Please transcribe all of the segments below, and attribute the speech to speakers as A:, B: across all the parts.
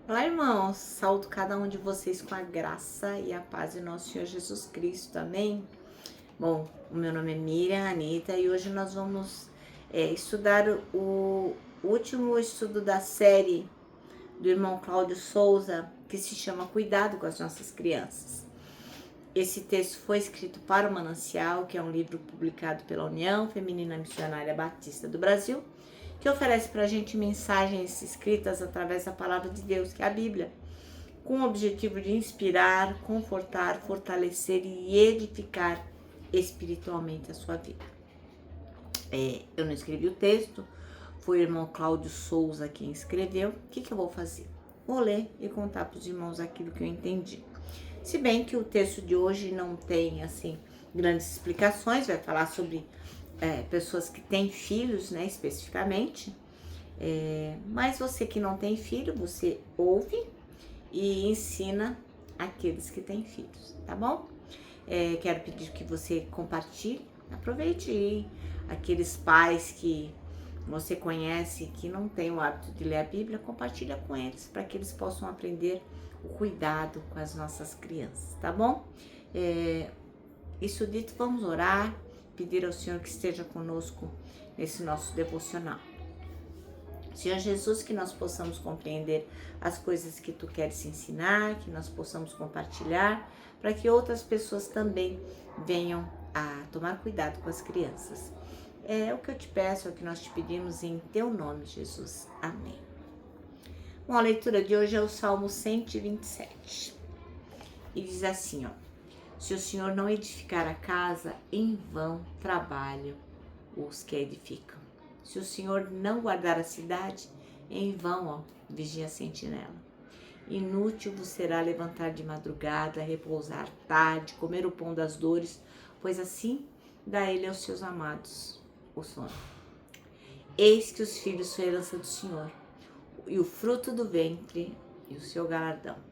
A: Olá, irmãos. Saúdo cada um de vocês com a graça e a paz de nosso Senhor Jesus Cristo. Amém? Bom, o meu nome é Miriam Anita e hoje nós vamos estudar o último estudo da série do irmão Cláudio Souza, que se chama Cuidado com as Nossas Crianças. Esse texto foi escrito para o Manancial, que é um livro publicado pela União Feminina Missionária Batista do Brasil, que oferece para a gente mensagens escritas através da palavra de Deus, que é a Bíblia, com o objetivo de inspirar, confortar, fortalecer e edificar espiritualmente a sua vida. Eu não escrevi o texto, foi o irmão Cláudio Souza quem escreveu. O que eu vou fazer? Vou ler e contar para os irmãos aquilo que eu entendi. Se bem que o texto de hoje não tem, assim, grandes explicações, vai falar sobre pessoas que têm filhos, né, especificamente. Mas você que não tem filho, você ouve e ensina aqueles que têm filhos, tá bom? Quero pedir que você compartilhe, aproveite aí aqueles pais que você conhece que não têm o hábito de ler a Bíblia, compartilha com eles para que eles possam aprender o cuidado com as nossas crianças, tá bom? Isso dito, vamos orar, pedir ao Senhor que esteja conosco nesse nosso devocional. Senhor Jesus, que nós possamos compreender as coisas que Tu queres ensinar, que nós possamos compartilhar, para que outras pessoas também venham a tomar cuidado com as crianças. É o que eu te peço, é o que nós te pedimos em Teu nome, Jesus. Amém. Bom, a leitura de hoje é o Salmo 127. E diz assim, ó: se o Senhor não edificar a casa, em vão trabalham os que a edificam. Se o Senhor não guardar a cidade, em vão, vigia a sentinela. Inútil vos será levantar de madrugada, repousar tarde, comer o pão das dores, pois assim dá ele aos seus amados o sono. Eis que os filhos são herança do Senhor, e o fruto do ventre e o seu galardão.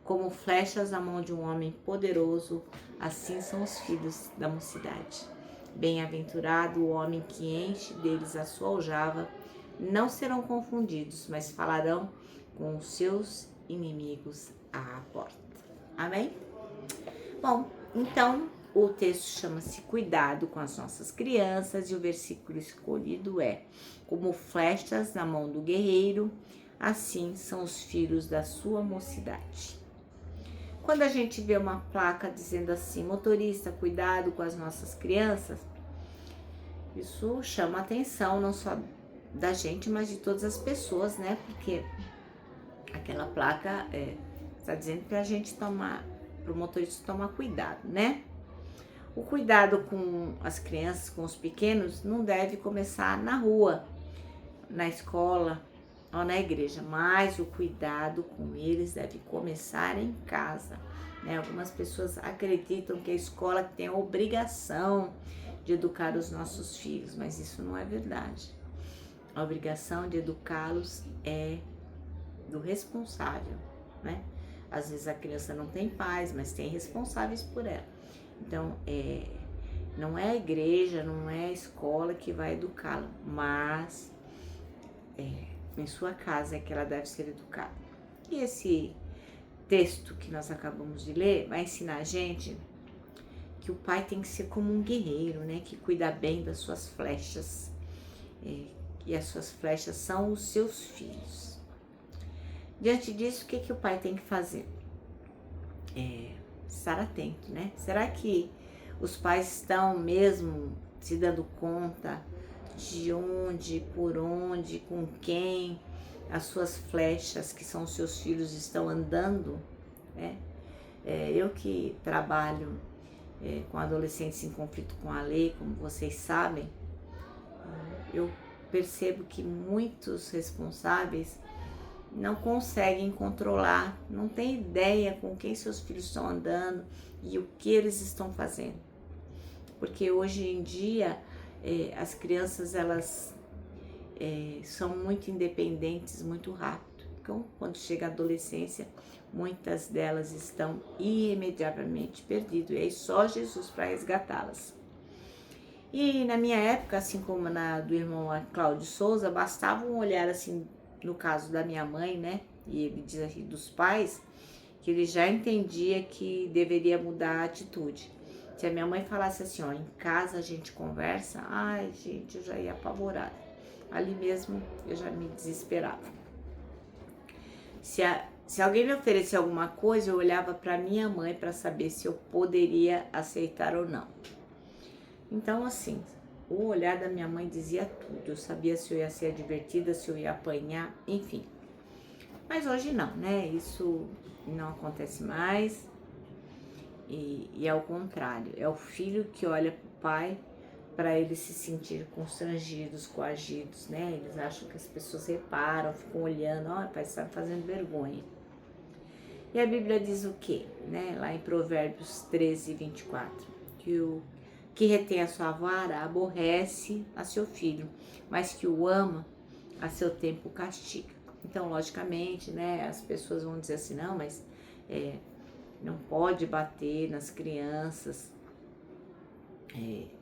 A: Como flechas na mão de um homem poderoso, assim são os filhos da mocidade. Bem-aventurado o homem que enche deles a sua aljava, não serão confundidos, mas falarão com os seus inimigos à porta. Amém? Bom, então o texto chama-se Cuidado com as Nossas Crianças e o versículo escolhido é: como flechas na mão do guerreiro, assim são os filhos da sua mocidade. Quando a gente vê uma placa dizendo assim, motorista, cuidado com as nossas crianças, isso chama a atenção não só da gente, mas de todas as pessoas, né? Porque aquela placa está dizendo para a gente tomar, para o motorista tomar cuidado, né? O cuidado com as crianças, com os pequenos, não deve começar na rua, na escola ou na igreja, mas o cuidado com eles deve começar em casa, né? Algumas pessoas acreditam que a escola tem a obrigação de educar os nossos filhos, mas isso não é verdade. A obrigação de educá-los é do responsável, né? Às vezes a criança não tem pais, mas tem responsáveis por ela. Então, não é a igreja, não é a escola que vai educá-la, mas em sua casa é que ela deve ser educada. E esse texto que nós acabamos de ler vai ensinar a gente que o pai tem que ser como um guerreiro, né? Que cuida bem das suas flechas. E as suas flechas são os seus filhos. Diante disso, o que o pai tem que fazer? Estar atento, né? Será que os pais estão mesmo se dando conta de onde, por onde, com quem as suas flechas, que são os seus filhos, estão andando, né? Eu que trabalho com adolescentes em conflito com a lei, como vocês sabem, eu percebo que muitos responsáveis não conseguem controlar, não têm ideia com quem seus filhos estão andando e o que eles estão fazendo. Porque hoje em dia as crianças elas são muito independentes muito rápido. Então, quando chega a adolescência, muitas delas estão irremediavelmente perdidas. E aí só Jesus para resgatá-las. E na minha época, assim como na do irmão Cláudio Souza, bastava um olhar assim no caso da minha mãe, né? E ele diz aqui dos pais, que ele já entendia que deveria mudar a atitude. Se a minha mãe falasse assim, ó, em casa a gente conversa, ai gente, eu já ia apavorada. Ali mesmo eu já me desesperava. Se alguém me oferecer alguma coisa, eu olhava para minha mãe para saber se eu poderia aceitar ou não. Então, assim, o olhar da minha mãe dizia tudo. Eu sabia se eu ia ser advertida, se eu ia apanhar, enfim. Mas hoje não, né? Isso não acontece mais. E é o contrário. É o filho que olha para o pai para eles se sentir constrangidos, coagidos, né? Eles acham que as pessoas reparam, ficam olhando, ó, pai está fazendo vergonha. E a Bíblia diz o quê? Né? Lá em Provérbios 13, 24, que o que retém a sua vara aborrece a seu filho, mas que o ama a seu tempo castiga. Então, logicamente, né, as pessoas vão dizer assim, não, mas não pode bater nas crianças,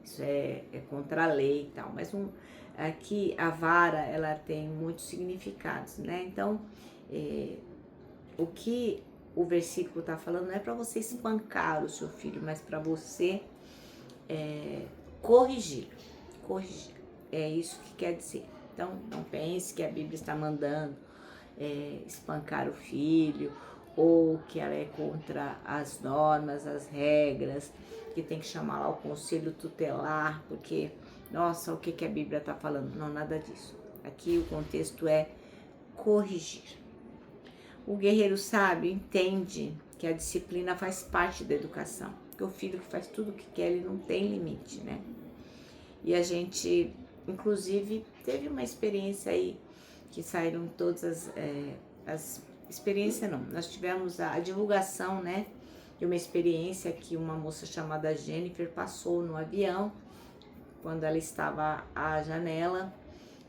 A: isso é contra a lei e tal, mas aqui a vara, ela tem muitos significados, né? Então, o que o versículo está falando não é para você espancar o seu filho, mas para você corrigir. É isso que quer dizer. Então, não pense que a Bíblia está mandando espancar o filho, ou que ela é contra as normas, as regras, que tem que chamar lá o conselho tutelar, porque, nossa, o que a Bíblia está falando? Não, nada disso. Aqui o contexto é corrigir. O guerreiro sábio entende que a disciplina faz parte da educação, porque o filho que faz tudo o que quer, ele não tem limite, né? E a gente, inclusive, teve uma experiência aí, que saíram todas as experiências, não, nós tivemos a divulgação, né, de uma experiência que uma moça chamada Jennifer passou no avião, quando ela estava à janela,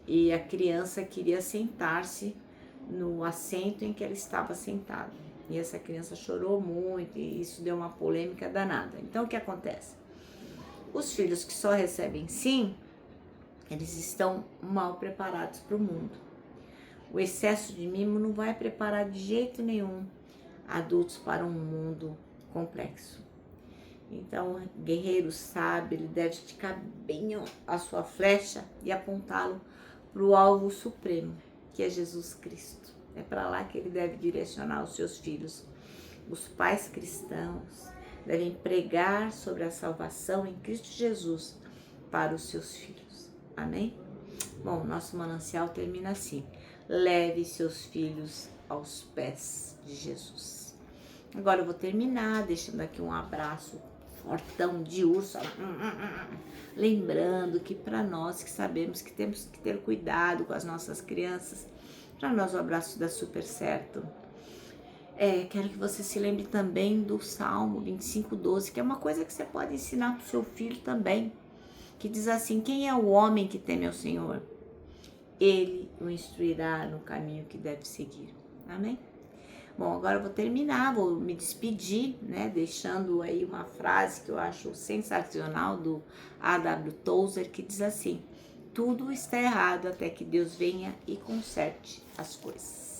A: e a criança queria sentar-se no assento em que ela estava sentada. E essa criança chorou muito e isso deu uma polêmica danada. Então, o que acontece? Os filhos que só recebem sim, eles estão mal preparados para o mundo. O excesso de mimo não vai preparar de jeito nenhum adultos para um mundo complexo. Então, o guerreiro sábio, ele deve esticar bem a sua flecha e apontá-lo para o alvo supremo, que é Jesus Cristo. É para lá que ele deve direcionar os seus filhos. Os pais cristãos devem pregar sobre a salvação em Cristo Jesus para os seus filhos. Amém? Bom, nosso manancial termina assim. Leve seus filhos aos pés de Jesus. Agora eu vou terminar deixando aqui um abraço fortão de urso, lembrando que para nós que sabemos que temos que ter cuidado com as nossas crianças, para nós o abraço dá super certo. Quero que você se lembre também do Salmo 25:12, que é uma coisa que você pode ensinar para o seu filho também, que diz assim: quem é o homem que teme ao Senhor? Ele o instruirá no caminho que deve seguir. Amém? Bom, agora eu vou terminar, vou me despedir, né, deixando aí uma frase que eu acho sensacional do A.W. Tozer, que diz assim: tudo está errado até que Deus venha e conserte as coisas.